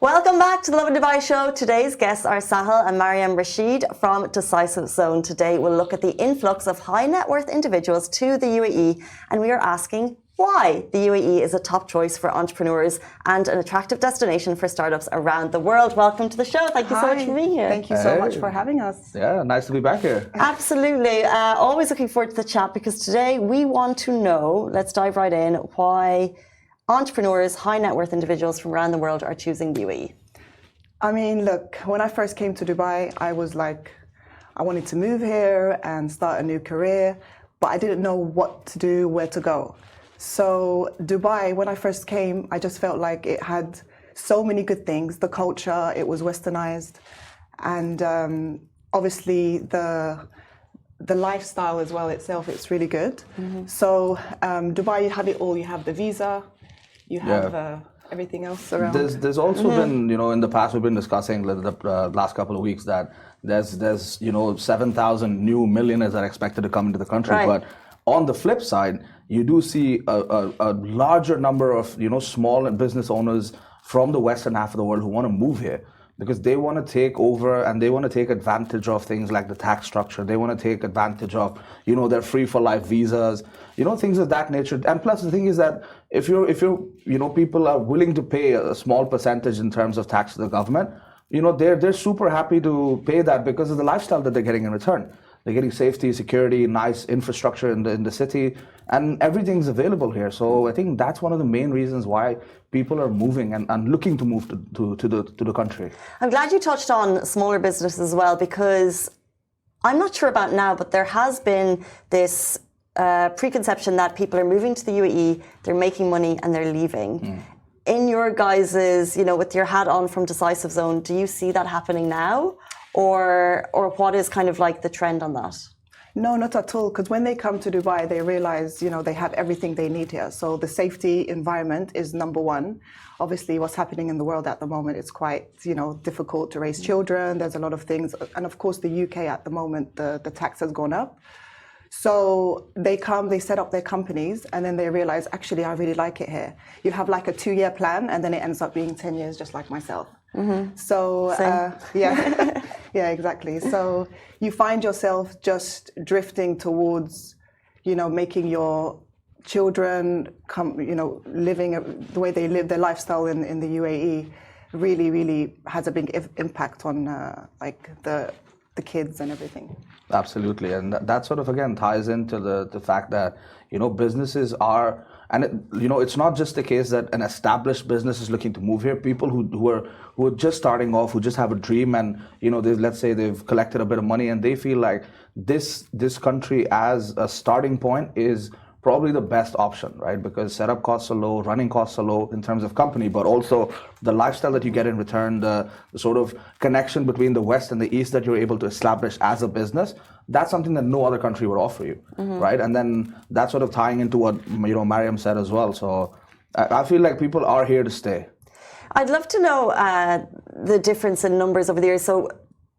Welcome back to the Lovin Dubai show. Today's guests are Sahil and Mariam Rashid from Decisive Zone. Today we'll look at the influx of high net worth individuals to the UAE, and we are asking why the UAE is a top choice for entrepreneurs and an attractive destination for startups around the world. Welcome to the show. Thank you so much for being here. Thank you so much for having us. Yeah, nice to be back here. Absolutely. Always looking forward to the chat because today we want to know, let's dive right in, why entrepreneurs, high net worth individuals from around the world are choosing the UAE. I mean, look, when I first came to Dubai, I was like, I wanted to move here and start a new career, but I didn't know what to do, where to go. So Dubai, when I first came, I just felt like it had so many good things. The culture, it was westernized, and obviously the lifestyle as well itself, it's really good. Mm-hmm. So Dubai, you have it all. You have the visa, you have everything else around. There's also been, in the past we've been discussing the last couple of weeks that there's 7,000 new millionaires that are expected to come into the country, right. But on the flip side, you do see a larger number of small and business owners from the western half of the world who want to move here because they want to take over and they want to take advantage of things like the tax structure. They want to take advantage of their free for life visas, things of that nature. And plus the thing is that if you're people are willing to pay a small percentage in terms of tax to the government, they're super happy to pay that because of the lifestyle that they're getting in return. They're getting safety, security, nice infrastructure in the city, and everything's available here. So I think that's one of the main reasons why people are moving and looking to move to the country. I'm glad you touched on smaller businesses as well, because I'm not sure about now, but there has been this preconception that people are moving to the UAE, they're making money and they're leaving. Mm. In your guys's, with your hat on from Decisive Zone, do you see that happening now? Or what is kind of like the trend on that? No, not at all. Because when they come to Dubai, they realize, they have everything they need here. So the safety environment is number one. Obviously, what's happening in the world at the moment, it's quite, difficult to raise children. There's a lot of things. And of course, the UK at the moment, the tax has gone up. So they come, they set up their companies, and then they realize, actually, I really like it here. You have like a 2-year plan, and then it ends up being 10 years, just like myself. Mm-hmm. So, yeah, yeah, exactly. So you find yourself just drifting towards, making your children come, living the way they live their lifestyle in the UAE really, really has a big impact on the kids and everything. Absolutely, and that sort of again ties into the fact that businesses are, and it's not just the case that an established business is looking to move here. People who are just starting off, who just have a dream, and let's say they've collected a bit of money and they feel like this country as a starting point is probably the best option, right? Because setup costs are low, running costs are low in terms of company, but also the lifestyle that you get in return, the sort of connection between the West and the East that you're able to establish as a business, that's something that no other country would offer you, right? And then that's sort of tying into what Mariam said as well. So I feel like people are here to stay. I'd love to know the difference in numbers over the years. So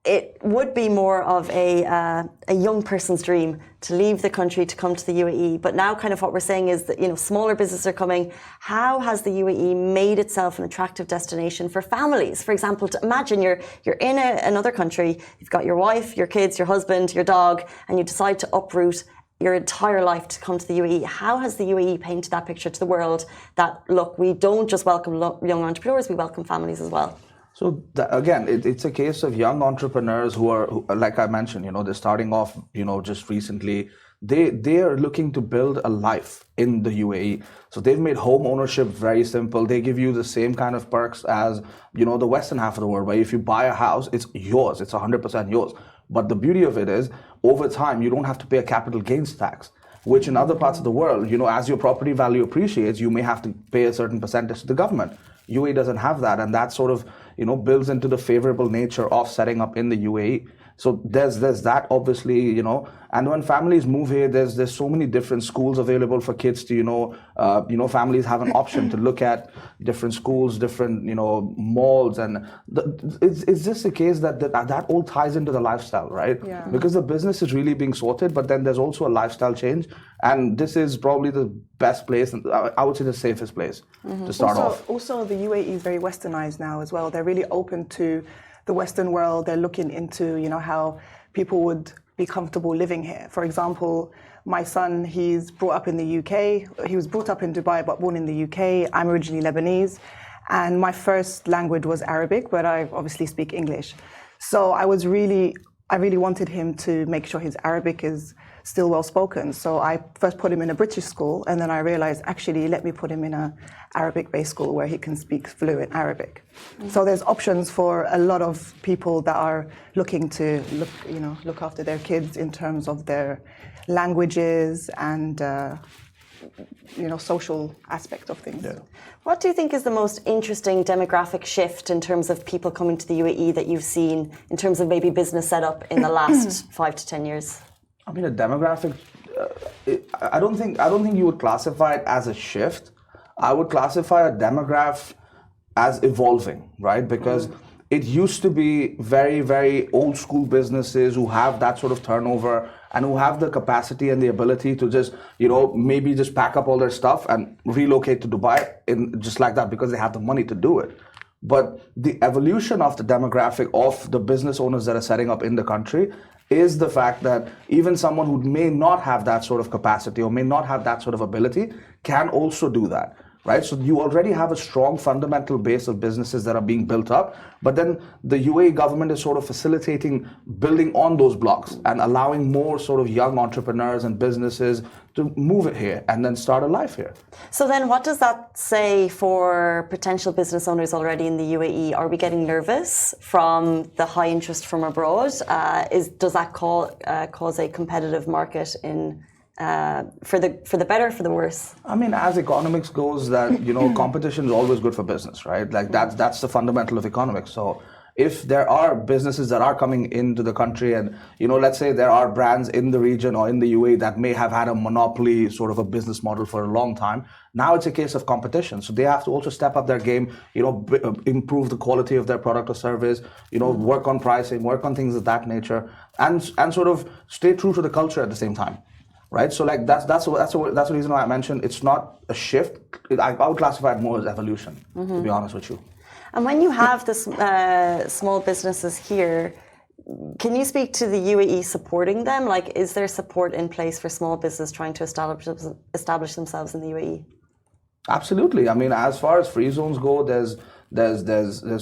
it would be more of a young person's dream to leave the country to come to the UAE. But now kind of what we're saying is that, smaller businesses are coming. How has the UAE made itself an attractive destination for families? For example, to imagine you're in another country, you've got your wife, your kids, your husband, your dog, and you decide to uproot your entire life to come to the UAE. How has the UAE painted that picture to the world that, look, we don't just welcome young entrepreneurs, we welcome families as well? So again, it's a case of young entrepreneurs who are, like I mentioned, they're starting off, just recently. They are looking to build a life in the UAE. So they've made home ownership very simple. They give you the same kind of perks as, the western half of the world, where if you buy a house, it's yours. It's 100% yours. But the beauty of it is, over time, you don't have to pay a capital gains tax, which in other parts of the world, as your property value appreciates, you may have to pay a certain percentage to the government. UAE doesn't have that, and that sort of, builds into the favorable nature of setting up in the UAE. So there's that, obviously, and when families move here, there's so many different schools available for kids to, families have an option to look at different schools, different, malls, and it's just a case that all ties into the lifestyle, right? Yeah. Because the business is really being sorted, but then there's also a lifestyle change, and this is probably the best place, and I would say the safest place to start off. Also, the UAE is very westernized now as well. They're really open to the Western world. They're looking into, how people would be comfortable living here. For example, my son, he's brought up in the UK. He was brought up in Dubai, but born in the UK. I'm originally Lebanese. And my first language was Arabic, but I obviously speak English. So I really wanted him to make sure his Arabic is still well spoken. So I first put him in a British school, and then I realized, actually, let me put him in an Arabic-based school where he can speak fluent Arabic. So there's options for a lot of people that are looking to look after their kids in terms of their languages and social aspect of things. Yeah. What do you think is the most interesting demographic shift in terms of people coming to the UAE that you've seen in terms of maybe business setup in the last 5 to 10 years? I mean, a demographic, I don't think you would classify it as a shift. I would classify a demograph as evolving, right? Because it used to be very, very old school businesses who have that sort of turnover and who have the capacity and the ability to just, maybe just pack up all their stuff and relocate to Dubai just like that, because they have the money to do it. But the evolution of the demographic of the business owners that are setting up in the country is the fact that even someone who may not have that sort of capacity or may not have that sort of ability can also do that, right? So you already have a strong fundamental base of businesses that are being built up, but then the UAE government is sort of facilitating building on those blocks and allowing more sort of young entrepreneurs and businesses to move it here and then start a life here. So then what does that say for potential business owners already in the UAE? Are we getting nervous from the high interest from abroad? Does that cause a competitive market for the better, for the worse? I mean, as economics goes, that competition is always good for business, right? Like that's the fundamental of economics. So if there are businesses that are coming into the country and, let's say there are brands in the region or in the UAE that may have had a monopoly sort of a business model for a long time, now it's a case of competition. So they have to also step up their game, improve the quality of their product or service, work on pricing, work on things of that nature, and sort of stay true to the culture at the same time. Right, so like that's the reason why I mentioned it's not a shift. I would classify it more as evolution, to be honest with you. And when you have this small businesses here, can you speak to the UAE supporting them? Like, is there support in place for small business trying to establish themselves in the UAE? Absolutely. I mean, as far as free zones go, there's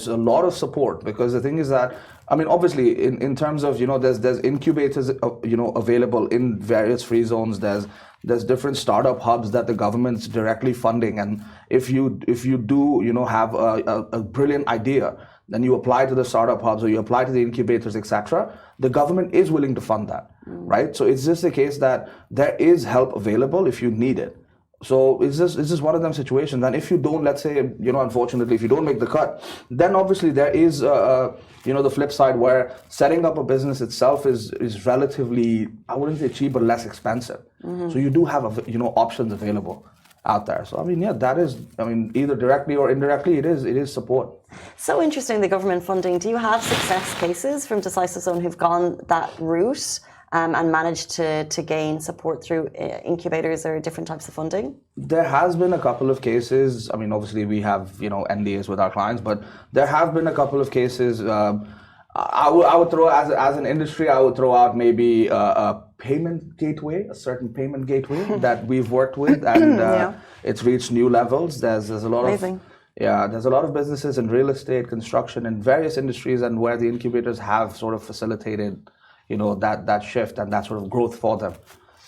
a lot of support, because the thing is that, I mean, obviously in terms of, there's incubators, available in various free zones. There's different startup hubs that the government's directly funding. And if you do, have a brilliant idea, then you apply to the startup hubs or you apply to the incubators, etc. The government is willing to fund that, right? So it's just a case that there is help available if you need it. So it's just one of them situations. And if you don't, let's say, unfortunately, if you don't make the cut, then obviously there is, the flip side where setting up a business itself is relatively, I wouldn't say cheap, but less expensive. So you do have, options available out there. So, I mean, yeah, that is, either directly or indirectly, it is support. So interesting, the government funding. Do you have success cases from Decisive Zone who've gone that route? And managed to gain support through incubators or different types of funding? There has been a couple of cases. I mean, obviously we have, NDAs with our clients, but there have been a couple of cases. I would throw, as an industry, I would throw out maybe a payment gateway, a certain payment gateway that we've worked with, and it's reached new levels. There's a lot Amazing. There's a lot of businesses in real estate, construction, and various industries, and where the incubators have sort of facilitated that shift and that sort of growth for them.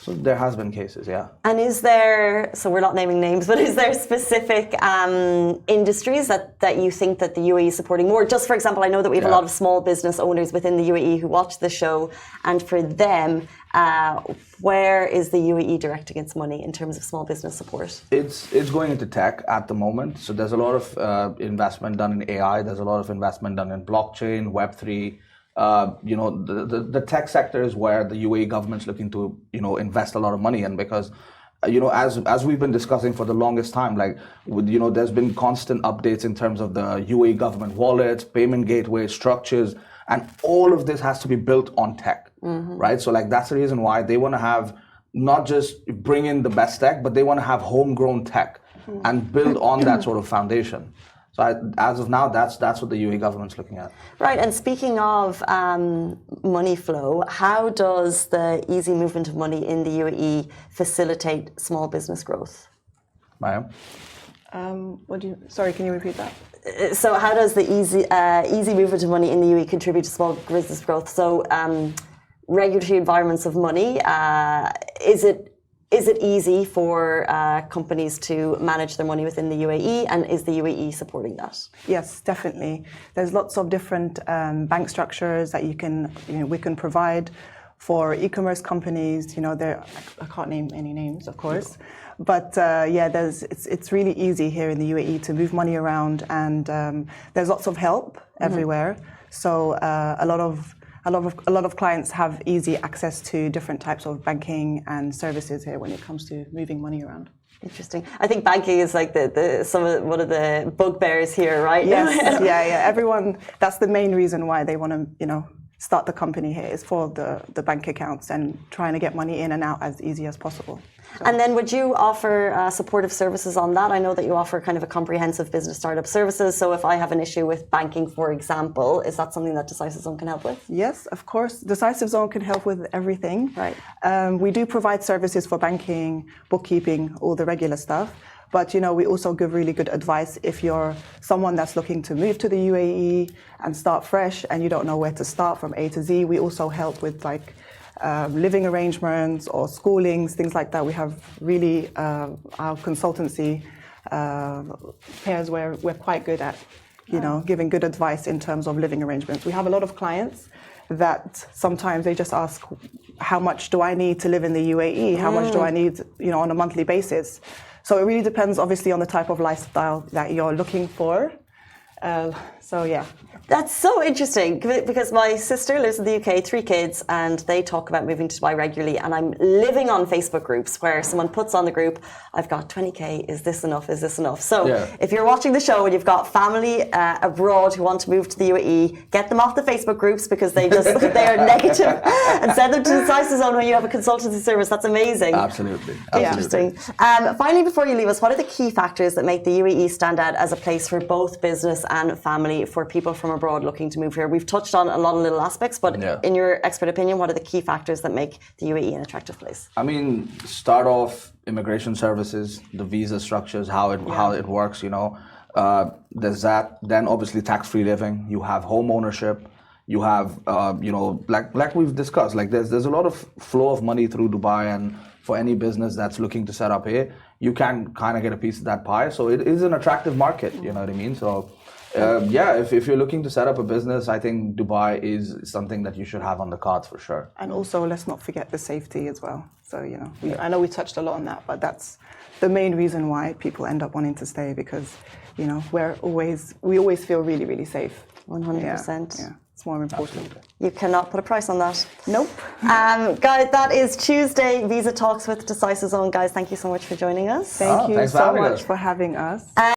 So there has been cases, yeah. And is there, so we're not naming names, but is there specific industries that you think that the UAE is supporting more? Just for example, I know that we have a lot of small business owners within the UAE who watch the show, and for them, where is the UAE directing its money in terms of small business support? It's going into tech at the moment. So there's a lot of investment done in AI. There's a lot of investment done in blockchain, Web3, the tech sector is where the UAE government's looking to, invest a lot of money in, because as we've been discussing for the longest time, there's been constant updates in terms of the UAE government wallets, payment gateway structures, and all of this has to be built on tech, right? So that's the reason why they want to have not just bring in the best tech, but they want to have homegrown tech and build on that sort of foundation. So as of now, that's what the UAE government's looking at. Right, and speaking of money flow, how does the easy movement of money in the UAE facilitate small business growth? Maya? Sorry, can you repeat that? So how does the easy movement of money in the UAE contribute to small business growth? So regulatory environments of money, is it easy for companies to manage their money within the UAE, and is the UAE supporting that? Yes, definitely. There's lots of different bank structures that we can provide for e-commerce companies. I can't name any names, of course, but it's really easy here in the UAE to move money around, and there's lots of help everywhere. So a lot of clients have easy access to different types of banking and services here when it comes to moving money around. Interesting. I think banking is like one of the bugbears here, right? Yes, yeah. Everyone. That's the main reason why they want to, start the company here, is for the bank accounts and trying to get money in and out as easy as possible. So. And then would you offer supportive services on that? I know that you offer kind of a comprehensive business startup services. So if I have an issue with banking, for example, is that something that Decisive Zone can help with? Yes, of course. Decisive Zone can help with everything. Right. We do provide services for banking, bookkeeping, all the regular stuff. But, we also give really good advice if you're someone that's looking to move to the UAE and start fresh and you don't know where to start from A to Z. We also help with living arrangements or schoolings, things like that. We have really our consultancy pairs where we're quite good at, giving good advice in terms of living arrangements. We have a lot of clients that sometimes they just ask, how much do I need to live in the UAE? How much do I need, on a monthly basis? So it really depends, obviously, on the type of lifestyle that you're looking for. That's so interesting, because my sister lives in the UK, 3 kids, and they talk about moving to Dubai regularly, and I'm living on Facebook groups where someone puts on the group, I've got 20k, is this enough, is this enough? So if you're watching the show and you've got family abroad who want to move to the UAE, get them off the Facebook groups, because they are negative, and send them to Decisive Zone when you have a consultancy service. That's amazing. Absolutely. Interesting. Finally, before you leave us, what are the key factors that make the UAE stand out as a place for both business and family for people from abroad looking to move here? We've touched on a lot of little aspects, but in your expert opinion, what are the key factors that make the UAE an attractive place? I mean, start off immigration services, the visa structures, how it works. There's that. Then obviously tax-free living. You have home ownership. You have like we've discussed. There's a lot of flow of money through Dubai, and for any business that's looking to set up here, you can kind of get a piece of that pie. So it is an attractive market. You know what I mean? So. If you're looking to set up a business, I think Dubai is something that you should have on the cards for sure. And also, let's not forget the safety as well. So, I know we touched a lot on that, but that's the main reason why people end up wanting to stay, because, we always feel really, really safe. 100%. Yeah. It's more important. Absolutely. You cannot put a price on that. Nope. Guys, that is Tuesday Visa Talks with Decisive Zone. Guys, thank you so much for joining us. Thank you thanks for so having much us. for having us.